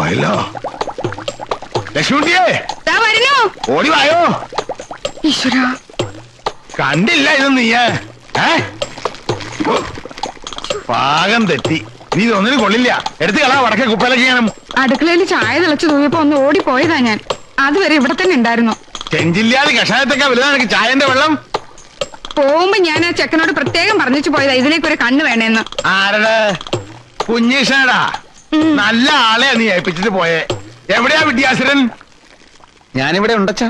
പോയല്ലോ. ലക്ഷ്മിയെ ഓടി വായോ. കണ്ടില്ല ഇത് നീയ് പാകം തെറ്റി. നീ ഇതൊന്നിനും കൊള്ളില്ല. എടുത്ത് കളാ വടക്കേ കുപ്പയിലേക്ക് ചെയ്യണം. അടുക്കളയിൽ ചായ തിളച്ചു തൂങ്ങിയപ്പോ ഒന്ന് ഓടിപ്പോയതാ ഞാൻ. അതുവരെ ഇവിടെ തന്നെ ഉണ്ടായിരുന്നു. ചെഞ്ചില്ലാതെ കഷായത്തൊക്കെ വലുതാണ് ചായന്റെ വെള്ളം. പോകുമ്പോ ഞാൻ ആ ചെക്കനോട് പ്രത്യേകം പറഞ്ഞിട്ട് പോയതാ ഇതിലേക്ക് ഒരു കണ്ണ് വേണേന്ന്. ആരടാ? കുഞ്ഞീഷടാ. നല്ല ആളെയാ നീ ഏൽപ്പിച്ചിട്ട് പോയേ. എവിടെയാ വിദ്യാസുരൻ? ഞാനിവിടെ ഉണ്ടച്ചാ.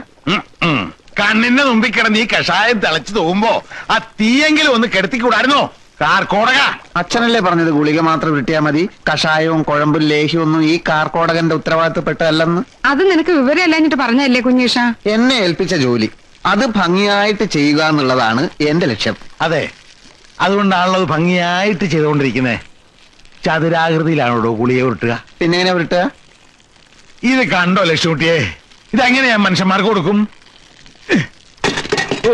കണ്ണിന്റെ മുമ്പിൽ കിടന്ന് ഈ കഷായം തിളച്ചു തോന്നുമ്പോ ആ തീയെങ്കിലും ഒന്ന് കെടുത്തിക്കൂടായിരുന്നോ? കാർക്കോടക. അച്ഛനല്ലേ പറഞ്ഞത് ഗുളിക മാത്രം കിട്ടിയാ മതി, കഷായവും കുഴമ്പും ലേഹ്യവും ഒന്നും ഈ കാർക്കോടകന്റെ ഉത്തരവാദിത്തപ്പെട്ടതല്ലെന്ന്. അത് നിനക്ക് വിവരമല്ലാഞ്ഞിട്ട് പറഞ്ഞല്ലേ കുഞ്ഞീഷ? എന്നെ ഏൽപ്പിച്ച ജോലി അത് ഭംഗിയായിട്ട് ചെയ്യുക എന്നുള്ളതാണ് എന്റെ ലക്ഷ്യം. അതെ, അതുകൊണ്ടാണല്ലോ ഭംഗിയായിട്ട് ചെയ്തുകൊണ്ടിരിക്കുന്നേ. ചതുരാകൃതിയിലാണോ ഗുളിക ഉരുട്ടുക? പിന്നെ എങ്ങനെ ഉരുട്ടുക? ഇത് കണ്ടോ ലക്ഷ്മിയെ, ഇതെങ്ങനെയാ മനുഷ്യന്മാർക്ക് കൊടുക്കും? ഓ,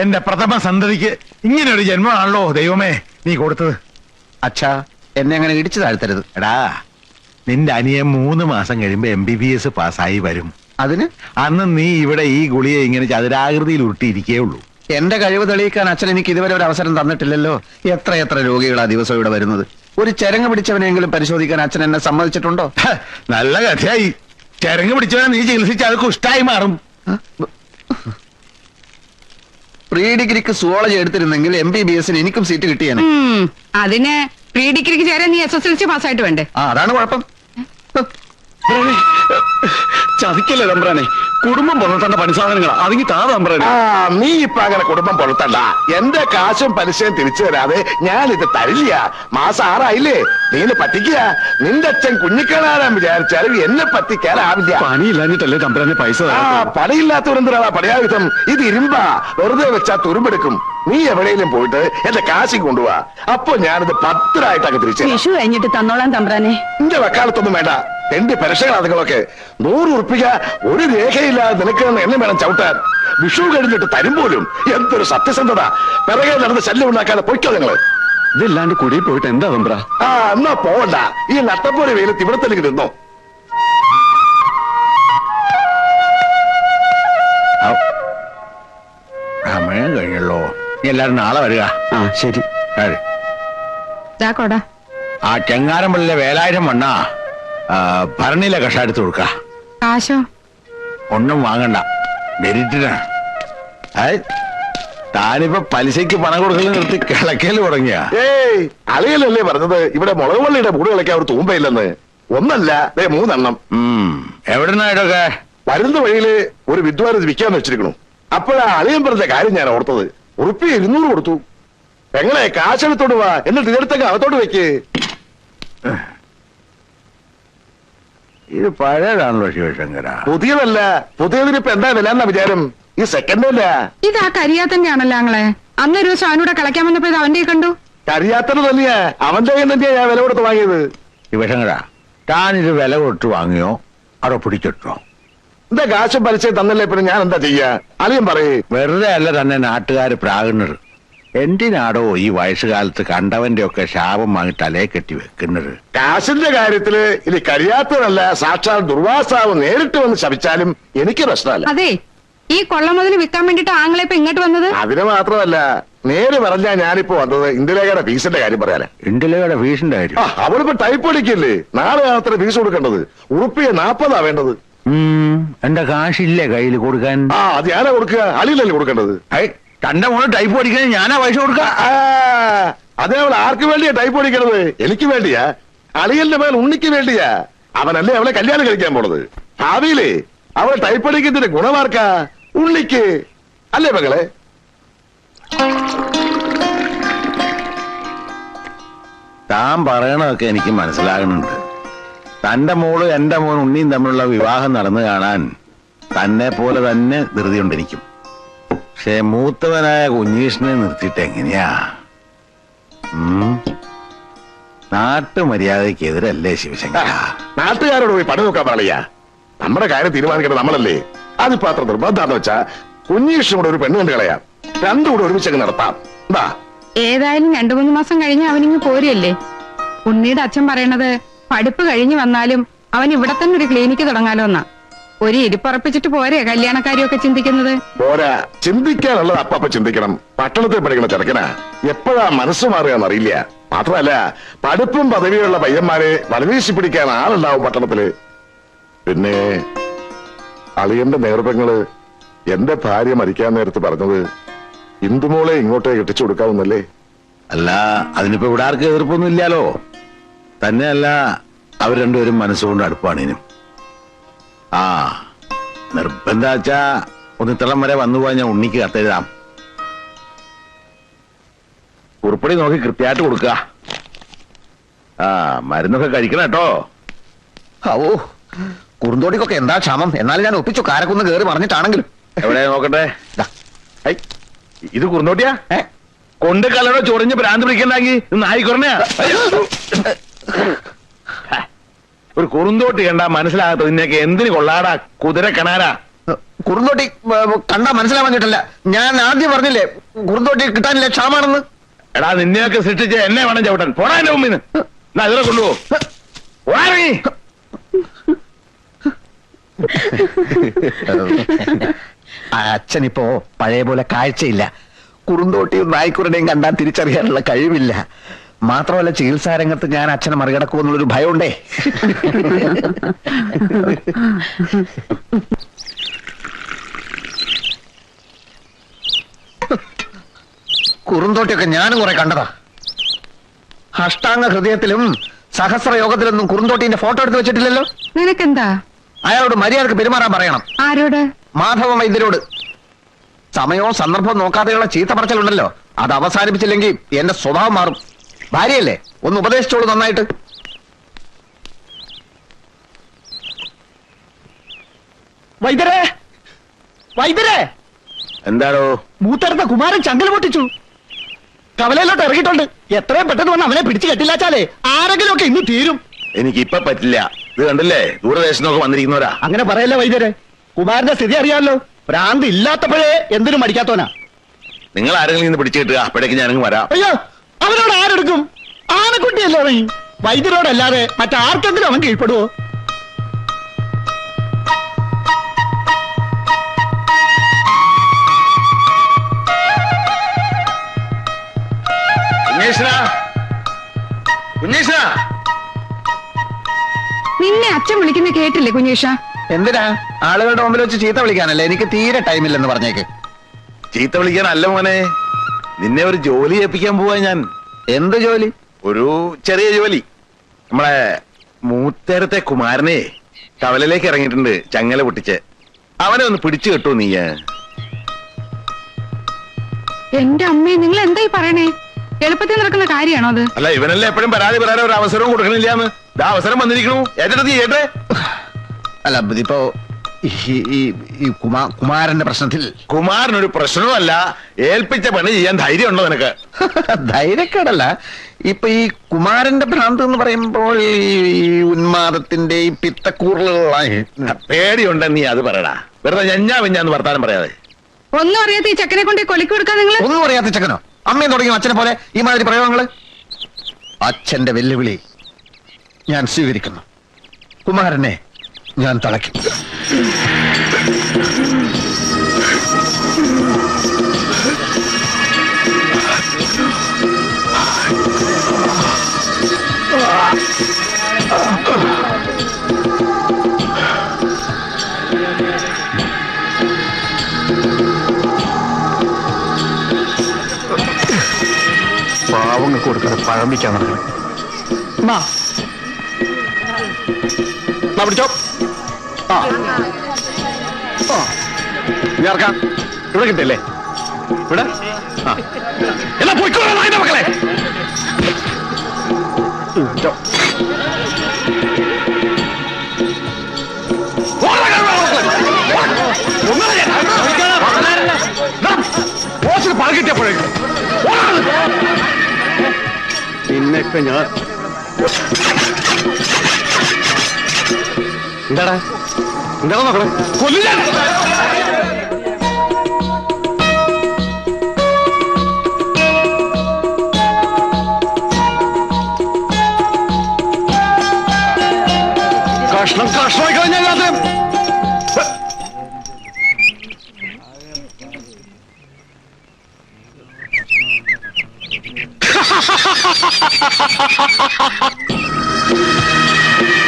എന്റെ പ്രഥമ സന്തതിക്ക് ഇങ്ങനെ ഒരു ജന്മമാണല്ലോ ദൈവമേ നീ കൊടുത്തത്. അച്ഛാ, എന്നെ അങ്ങനെ ഇടിച്ചു താഴ്ത്തരുത്. എടാ, നിന്റെ അനിയൻ 3 മാസം കഴിയുമ്പോ MBBS പാസ്സായി വരും. അതിന് അന്ന് നീ ഇവിടെ ഈ ഗുളിയെ ഇങ്ങനെ ചതുരാകൃതിയിൽ ഉരുട്ടിയിരിക്കേ ഉള്ളൂ. എന്റെ കഴിവ് തെളിയിക്കാൻ അച്ഛൻ എനിക്ക് ഇതുവരെ ഒരു അവസരം തന്നിട്ടില്ലല്ലോ. എത്ര രോഗികളാ ദിവസം ഇവിടെ വരുന്നത്. ഒരു ചരങ്ങ് പിടിച്ചവനെങ്കിലും പരിശോധിക്കാൻ അച്ഛൻ എന്നെ സമ്മതിച്ചിട്ടുണ്ടോ? നല്ല കഥയായി. ചരങ്ങ് പിടിച്ചവനെ നീ ചികിത്സിച്ച് അത് കുഷ്ടായി മാറും. പ്രീ ഡിഗ്രിക്ക് സുവോളജി എടുത്തിരുന്നെങ്കിൽ MBBSന് എനിക്കും സീറ്റ് കിട്ടിയാണ്. അതിന് പ്രീ ഡിഗ്രിക്ക് ചേരാൻ നീ SSLC പാസ്സായിട്ട് വേണ്ടേ? അതാണ് കുഴപ്പം. ചതിക്കല്ലേ തമ്പ്രാനെ, കുടുംബം പൊള്ളത്തേണ്ട പണിസാധനങ്ങളാ. അതിങ്ങി താ തമ്പ്രാനെ. നീ ഇപ്പൊ അങ്ങനെ കുടുംബം പൊള്ളത്തണ്ട. എന്റെ കാശും പലിശയും തിരിച്ചു തരാതെ ഞാൻ ഇത് തരില്ല. മാസം 6 ആയില്ലേ, നീന് പറ്റിക്കുക. നിന്റെ അച്ഛൻ കുഞ്ഞിക്കണാരാൻ വിചാരിച്ചാലും എന്നെ പറ്റിക്കാനാവില്ല. പണിയില്ലാഞ്ഞിട്ടല്ലേ തമ്പ്രാനെ പൈസ? പണിയില്ലാത്തവരെന്തിനാ പടയായുധം? ഇത് ഇരുമ്പാ, വെറുതെ വെച്ചാ തുരുമ്പെടുക്കും. നീ എവിടെയെങ്കിലും പോയിട്ട് എന്റെ കാശി കൊണ്ടുപോവാ. അപ്പൊ ഞാനിത് ഭദ്രായിട്ടൊക്കെ തിരിച്ചു വിഷു കഴിഞ്ഞിട്ട് തന്നോളാം തമ്പ്രാനെ. എന്റെ വക്കാലത്തൊന്നും വേണ്ട. എന്റെ പെരക്ഷകൾ അതുങ്ങളൊക്കെ 100 ഉറുപ്പിക ഒരു രേഖയില്ലാതെ നിനക്ക് എന്നെ വേണം ചവിട്ടാൻ. വിഷു കഴിഞ്ഞിട്ട് തരും പോലും. എന്തൊരു സത്യസന്ധത. പിറകെ നടന്ന് ശല്യം ഉണ്ടാക്കാതെ പൊയ്ക്കോ നിങ്ങള്. ഇതില്ലാണ്ട് കുടി പോയിട്ട് എന്താ തമ്പ്ര? എന്നാ പോവണ്ട. ഈ നട്ടപ്പോലെ വെയിലത്ത് ഇവിടെ തന്നെ നിന്നോ. സമയം കഴിഞ്ഞല്ലോ. എല്ലാരും നാളെ വരിക. ശരി. ആ ചെങ്ങാരമ്പള്ളിലെ 7000 മണ്ണ ഭരണിയിലെ കഷായം എടുത്ത് കൊടുക്ക. കാശോ? ഒന്നും വാങ്ങണ്ട, മെരിറ്റിനാണ്. താനിപ്പോ പലിശയ്ക്ക് പണം കൊടുക്കൽ നിർത്തി കിളക്കല് തുടങ്ങിയ. അളിയലല്ലേ പറഞ്ഞത് ഇവിടെ മുളക് വള്ളിയുടെ മൂട് കളിക്കാൻ ഒരു തൂമ്പയില്ലെന്ന്? ഒന്നല്ല, 3 എണ്ണം. എവിടുന്നായിട്ടൊക്കെ? വരുന്ന വഴിയില് ഒരു വിദ്വാരം വിൽക്കാന്ന് വെച്ചിരിക്കണു. അപ്പോഴാ അളിയൻ പറഞ്ഞ കാര്യം ഞാൻ ഓർത്തത്. ഉറുപ്പി 200 കൊടുത്തു. എങ്ങനെ കാശെടുത്തോട്ട് വാ, എന്നിട്ട് ഇതെടുത്തൊക്കെ അകത്തോട്ട് വെക്ക്. ഇത് പഴയതാണല്ലോ ശിവശങ്കര. പുതിയതല്ല. പുതിയതിനിപ്പോ എന്താ വില എന്നാ വിചാരം? ഈ സെക്കൻഡ് അല്ല. ഇത് ആ കരിയാത്തന്നെയാണല്ലോ ആങ്ങളെ. അന്നൊരു ദിവസം അവനൂടെ കളിക്കാൻ വന്നപ്പോ ഇത് അവന്റെ കണ്ടു. കരിയാത്തത് തന്നെയാ, അവന്റെ കയ്യിൽ തന്നെയാ ഞാൻ വില കൊടുത്ത് വാങ്ങിയത്. ശിവശങ്കര, താനിത് വില കൊടുത്ത് വാങ്ങിയോ അതോ പിടിച്ചിട്ടോ? എന്താ കാശും പലിശയും തന്നല്ലേ, പിന്നെ ഞാൻ എന്താ ചെയ്യാ? അളിയൻ പറയേ. വെറുതെ അല്ല തന്നെ നാട്ടുകാര് പ്രാകുന്നത്. എന്തിനാടോ ഈ വയസ്സുകാലത്ത് കണ്ടവന്റെ ഒക്കെ ശാപം വാങ്ങി തലയെ കെട്ടി വെക്കുന്നത്? കാശിന്റെ കാര്യത്തില് ഇനി കഴിയാത്തതല്ല, സാക്ഷാൽ ദുർവാസാവ് നേരിട്ട് വന്ന് ശപിച്ചാലും എനിക്ക് പ്രശ്നമല്ല. അതെ, ഈ കൊള്ള മുതൽ വിൽക്കാൻ വേണ്ടിട്ട് ആങ്ങളെ ഇപ്പൊ ഇങ്ങോട്ട് വന്നത്? അതിന് മാത്രമല്ല, നേര് പറഞ്ഞാ ഞാനിപ്പോ വന്നത് ഇന്ദിരയുടെ ഫീസിന്റെ കാര്യം പറയാനാ. ഇന്ദിരയുടെ ഫീസിന്റെ കാര്യം? അവളിപ്പോ ടൈപ്പ് അടിക്കല്ലേ, നാളെ അത്ര ഫീസ് കൊടുക്കേണ്ടത്. ഉറുപ്പിയെ 40 വേണ്ടത്. എന്റെ കാശില്ലേ കയ്യിൽ കൊടുക്കാൻ? അത് ഞാനാ കൊടുക്കുക, അളിയിലല്ലേ കൊടുക്കേണ്ടത്. തന്റെ മോള് ടൈപ്പ് പഠിക്കാൻ ഞാനാ പൈസ കൊടുക്ക? അതേ അവൾ ആർക്ക് വേണ്ടിയാ ടൈപ്പ് പഠിക്കണത്? എനിക്ക് വേണ്ടിയാ. അളിയന്റെ മേൽ ഉണ്ണിക്ക് വേണ്ടിയാ. അവനല്ലേ അവളെ കല്യാണം കഴിക്കാൻ പോണത്. ഭാവിയിലേ അവളെ ടൈപ്പ് പഠിക്കുന്നതിന്റെ ഗുണമാർക്കാ? ഉണ്ണിക്ക് അല്ലേ മകളെ? താൻ പറയണതൊക്കെ എനിക്ക് മനസ്സിലാകുന്നുണ്ട്. തന്റെ മോള് എന്റെ മോൻ ഉണ്ണിയും തമ്മിലുള്ള വിവാഹം നടന്നു കാണാൻ തന്നെ പോലെ തന്നെ ധൃതി കൊണ്ടിരിക്കും. പക്ഷെ മൂത്തവനായ കുഞ്ഞീഷിനെ നിർത്തിയിട്ട് എങ്ങനെയാ? നാട്ടുമര്യാദക്കെതിരല്ലേ ശിവശങ്കര? നാട്ടുകാരോട് പോയി പണി നോക്കാൻ പാടില്ല. നമ്മുടെ കാര്യം തീരുമാനിക്കേണ്ടത് നമ്മളല്ലേ. അതിപ്പോ അത്ര നിർബന്ധാന്ന് വെച്ചാ കുഞ്ഞീഷിനും കൂടെ ഒരു പെണ്ണ് കണ്ടു കളയാം. രണ്ടും കൂടെ ഒരുമിച്ചങ്ങ് നടത്താം. എന്താ? ഏതായാലും 2-3 മാസം കഴിഞ്ഞ് അവനിങ്ങ് പോരല്ലേ. ഉണ്ണിയുടെ അച്ഛൻ പറയണത് പഠിപ്പ് കഴിഞ്ഞു വന്നാലും അവൻ ഇവിടെ തന്നെ ഒരു ക്ലിനിക്ക് തുടങ്ങാലോ എന്നാ. ഒരു ഇരിപ്പറപ്പിച്ചിട്ട് പോരെ കല്യാണക്കാരിയൊക്കെ ചിന്തിക്കുന്നത്. പോരാ, ചിന്തിക്കാനുള്ളത് അപ്പ ചിന്തിക്കണം. പട്ടണത്തിൽ പഠിക്കണ ചെറുക്കനാ, എപ്പോഴാ മനസ്സ് മാറുകയെന്നറിയില്ല. മാത്രമല്ല, പഠിപ്പും പദവിയുള്ള പയ്യന്മാരെ വലവീശി പിടിക്കാൻ ആളുണ്ടാവും പട്ടണത്തില്. പിന്നെ അളിയന്റെ നേർപ്പങ്ങള് എന്റെ ഭാര്യ മരിക്കാൻ നേരത്ത് പറഞ്ഞത് ഇന്ദുമോളെ ഇങ്ങോട്ടേ കെട്ടിച്ചു കൊടുക്കാവുന്നല്ലേ? അല്ല, അതിനിപ്പോ ഇവിടെ ആർക്കും എതിർപ്പൊന്നും ഇല്ലാലോ. തന്നെയല്ല, അവർ രണ്ടുപേരും മനസ്സുകൊണ്ട് അടുപ്പാണിനും. ആ നിർബന്ധാച്ചാ ഒന്നിത്തളം വരെ വന്നുപോയാൽ ഞാൻ ഉണ്ണിക്ക് കത്തെഴുതാം. കുറിപ്പടി നോക്കി കൃത്യമായിട്ട് കൊടുക്കുക. ആ മരുന്നൊക്കെ കഴിക്കണം കേട്ടോ. ഓ കുറുന്തോട്ടിക്കൊക്കെ എന്താ ക്ഷമം. എന്നാലും ഞാൻ ഒപ്പിച്ചു, കാരക്കുന്ന് കയറി പറഞ്ഞിട്ടാണെങ്കിലും. എവിടെ നോക്കട്ടെ. ദാ, ഐ, ഇത് കുറുന്തോട്ടിയാ? കൊണ്ട് കലടോ ചൊറിഞ്ഞ് ഭ്രാന്ത് പിടിക്കണ്ടെങ്കിൽ നായി കുറഞ്ഞാ. ഒരു കുറുന്തോട്ടി കണ്ടാ മനസ്സിലാകത്തോ നിന്നൊക്കെ എന്തിനു കൊള്ളാടാ കുതിര കണാരാ? കുറുന്തോട്ടി കണ്ടാ മനസ്സിലാവാഞ്ഞിട്ടല്ല, ഞാൻ ആദ്യം പറഞ്ഞില്ലേ കുറുന്തോട്ടി കിട്ടാനില്ല, ക്ഷാമാണെന്ന്. എടാ നിന്നെയൊക്കെ സൃഷ്ടിച്ച് എന്നെ വേണം ചവിട്ടാൻ. പോടാ എന്റെ മുമ്പിന്ന്. എന്നാ ഇതിനെ കൊണ്ടുപോ. പോടാറങ്ങി. അച്ഛനിപ്പോ പഴയ പോലെ കാഴ്ചയില്ല. കുറുന്തോട്ടിയും നായ്ക്കുരുടെയും കണ്ടാൽ തിരിച്ചറിയാനുള്ള കഴിവില്ല. മാത്രമല്ല, ചികിത്സാ രംഗത്ത് ഞാൻ അച്ഛനെ മറികടക്കുമെന്നുള്ളൊരു ഭയമുണ്ടേ. കുറുന്തോട്ടിയൊക്കെ ഞാനും കുറെ കണ്ടതാ. അഷ്ടാംഗ ഹൃദയത്തിലും സഹസ്രയോഗത്തിലൊന്നും കുറുന്തോട്ടിന്റെ ഫോട്ടോ എടുത്ത് വെച്ചിട്ടില്ലല്ലോ. നിനക്കെന്താ? അയാളോട് മര്യാദക്ക് പെരുമാറാൻ പറയണം. ആരോട്? മാധവ വൈദ്യരോട്. സമയവും സന്ദർഭവും നോക്കാതെയുള്ള ചീത്ത പറച്ചിലുണ്ടല്ലോ, അത് അവസാനിപ്പിച്ചില്ലെങ്കിൽ എന്റെ സ്വഭാവം മാറും. ഭാര്യയല്ലേ, ഒന്ന് ഉപദേശിച്ചോളൂ നന്നായിട്ട്. വൈദ്യരെ, വൈദ്യരെ, എന്താടോ? മൂത്തരത്തെ കുമാരൻ ചങ്കൽ പൊട്ടിച്ചു. കവലയിലോട്ട് ഇറങ്ങിയിട്ടുണ്ട്. എത്രയും പെട്ടെന്ന് വന്ന് അവനെ പിടിച്ചു കെട്ടില്ലാച്ചാലേ ആരെങ്കിലും ഒക്കെ ഇന്ന് തീരും. എനിക്കിപ്പൊ പറ്റില്ല. ഇത് കണ്ടില്ലേ, ദൂരദേശത്തൊക്കെ വന്നിരിക്കുന്നവരാ. അങ്ങനെ പറയല്ലേ വൈദ്യരെ, കുമാരന്റെ സ്ഥിതി അറിയാമല്ലോ. ഭ്രാന്ത് ഇല്ലാത്തപ്പോഴേ എന്തിനും മടിക്കാത്തോനാ. നിങ്ങൾ ആരെങ്കിലും ഇന്ന് പിടിച്ചു കിട്ടുക, അപ്പോഴേക്ക് ഞാനങ്ങ് വരാം. അയ്യോ, അവനോട് ആരെടുക്കും? ആനക്കുട്ടിയല്ലേ അവൻ. വൈദ്യരോടല്ലാതെ മറ്റാർക്കെങ്കിലും അവൻ കീഴ്പ്പെടുവോ? നിന്നെ അച്ഛൻ വിളിക്കുന്ന കേട്ടില്ലേ കുഞ്ഞീഷ? എന്തിനാ? ആളുകളുടെ മുമ്പിൽ വെച്ച് ചീത്ത വിളിക്കാനല്ലേ? എനിക്ക് തീരെ ടൈമില്ലെന്ന് പറഞ്ഞേക്ക്. ചീത്ത വിളിക്കാനല്ല മോനെ, നിന്നെ ഒരു ജോലി ഏൽപ്പിക്കാൻ പോവാ ഞാൻ. എന്ത് ജോലി? ഒരു ചെറിയ ജോലി. നമ്മളെ മൂത്തേരത്തെ കുമാരനെ കവലയിലേക്ക് ഇറങ്ങിയിട്ടുണ്ട്, ചങ്ങല പൊട്ടിച്ച്. അവനെ ഒന്ന് പിടിച്ചു കെട്ടു നീ. എന്റെ അമ്മേ, നിങ്ങൾ എന്തായി പറയണേ? എളുപ്പത്തിൽ നടക്കുന്ന കാര്യമാണോ അത്? അല്ല, ഇവനല്ലേ എപ്പോഴും പരാതി പറയാൻ ഒരു അവസരവും കൊടുക്കണില്ലാന്ന്. അവസരം വന്നിരിക്കണു. ഏറ്റെടുത്ത് ചെയ്യട്ടെ. അല്ല, ഇതിപ്പോ ഈ കുമാരന്റെ പ്രശ്നത്തിൽ. കുമാരനൊരു പ്രശ്നവുമല്ല. ഏൽപ്പിച്ച പണി ചെയ്യാൻ ധൈര്യം ഉണ്ടോ നിനക്ക്? ധൈര്യക്കേടല്ല, ഇപ്പൊ ഈ കുമാരന്റെ ഭ്രാന്ത് എന്ന് പറയുമ്പോൾ ഈ ഉന്മാദത്തിന്റെ ഈ പിത്തക്കൂറലുകളായി. പേടിയുണ്ടെ നീ അത് പറയടാ. വെറുതെ ഞഞ്ഞാന്ന് വർത്താനം പറയാതെ. ഒന്നും അറിയാത്ത ഈ ചെക്കനെ കൊണ്ട് കൊലിക്ക് കൊടുക്കാൻ നിങ്ങൾ. ഒന്നും അറിയാത്ത ചെക്കനോ? അമ്മയും തുടങ്ങിയോ അച്ഛനെ പോലെ ഈ മാതിരി പ്രയോഗങ്ങള്? അച്ഛന്റെ വെല്ലുവിളി ഞാൻ സ്വീകരിക്കുന്നു. കുമാരനെ ഞാൻ തളയ്ക്കും. പാവങ്ങൾക്ക് കൊടുക്കാതെ പഴമ്പിക്കാൻ നടക്കണം. പിടിച്ചോ. ഇറക്കാം. ഇവിടെ കിട്ടില്ലേ? ഇവിടെ എന്നാ പോയിക്കോളാം നായിന്റെ മക്കളെ. കിട്ടിയപ്പോഴേക്കും പിന്നൊക്കെ ഞാൻ എന്താടാ എന്താണോ നോക്കണേ? കൊല്ലില്ല. കഷ്ണമായി കളഞ്ഞാൽ ആദ്യം.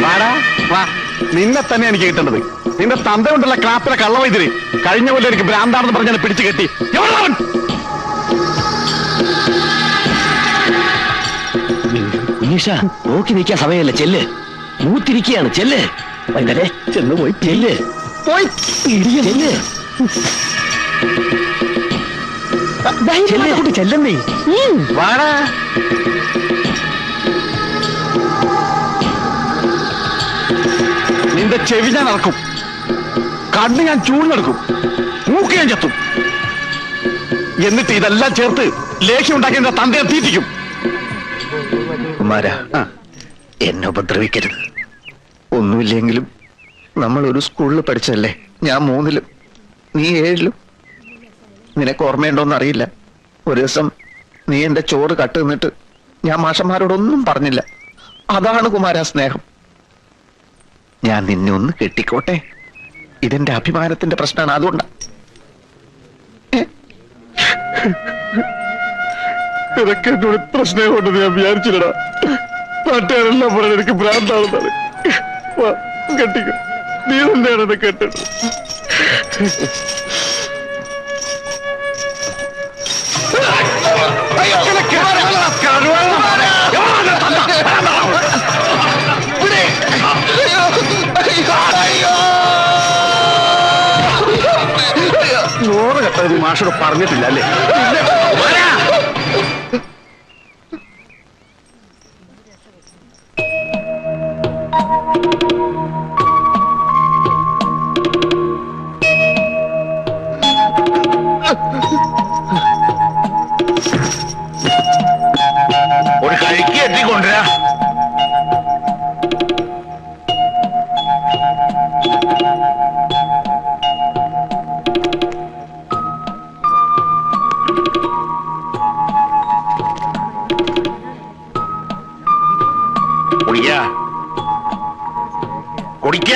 വാടാ വാ, നിന്നെ തന്നെ എനിക്ക് കിട്ടേണ്ടത്. നിന്റെ തന്ത കൊണ്ടുള്ള ക്ലാപ്പിലെ കള്ളവൈദ്യര് കഴിഞ്ഞ കൊല്ലം എനിക്ക് ഭ്രാന്താണെന്ന് പറഞ്ഞാൽ പിടിച്ചു കെട്ടി. എവിടെയാ അവൻ? ഉണ്ണീഷ, നോക്കി നിൽക്കാൻ സമയമല്ല, ചെല്ല്. മൂത്തിരിക്കുകയാണ്, ചെല്ല്. വൈകുന്നേരം ചെന്ന് പോയി ചെല്ല്, പോയി ചെല്ല്. ധൈര്യമായിട്ട് ചെല്ലുന്നേ. വാടാ. നിന്റെ ചെവി ഞാൻ ഇറക്കും, കണ്ണ് ഞാൻ ചൂഴ്ന്നെടുക്കും, മൂക്ക് ഞാൻ ചത്തും. എന്നിട്ട് ഇതെല്ലാം ചേർത്ത് ലേഖ്യം ഉണ്ടാക്കി എന്റെ തന്തയെ തീറ്റിക്കും. കുമാര, എന്നെ ഉപദ്രവിക്കരുത്. ഒന്നുമില്ലെങ്കിലും നമ്മൾ ഒരു സ്കൂളിൽ പഠിച്ചല്ലേ. ഞാൻ 3-ലും, നീ 7-ലും. നിനക്ക് ഓർമ്മയുണ്ടോന്ന് അറിയില്ല. ഒരു ദിവസം നീ എന്റെ ചോറ് കട്ട് നിന്നിട്ട് ഞാൻ മാഷന്മാരോടൊന്നും പറഞ്ഞില്ല. അതാണ് കുമാര സ്നേഹം. ഞാൻ നിന്നെ ഒന്ന് കെട്ടിക്കോട്ടെ, ഇതെന്റെ അഭിമാനത്തിന്റെ പ്രശ്നമാണ്. അതുകൊണ്ടാ. നിനക്ക് എന്നോട് ഇത്ര സ്നേഹമുണ്ടെന്ന് ഞാൻ വിചാരിച്ചില്ലടാ. നാട്ടുകാരെല്ലാം പറഞ്ഞ എനിക്ക് ഭ്രാന്താണെന്നാണ്. കെട്ടിക്കും, നീ തന്നെയാണ് എന്നെ കെട്ടത്. ചോറ് കെട്ടത് മാഷോട് പറഞ്ഞിട്ടില്ല അല്ലേ? ഒരു കഴിക്ക് എത്തിക്കൊണ്ടുവരാ. കുടിക്ക കുടിക്ക.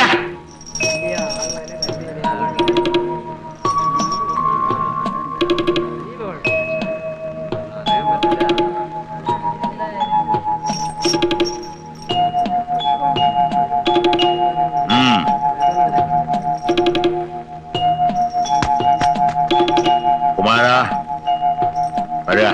കുമാര വരിക.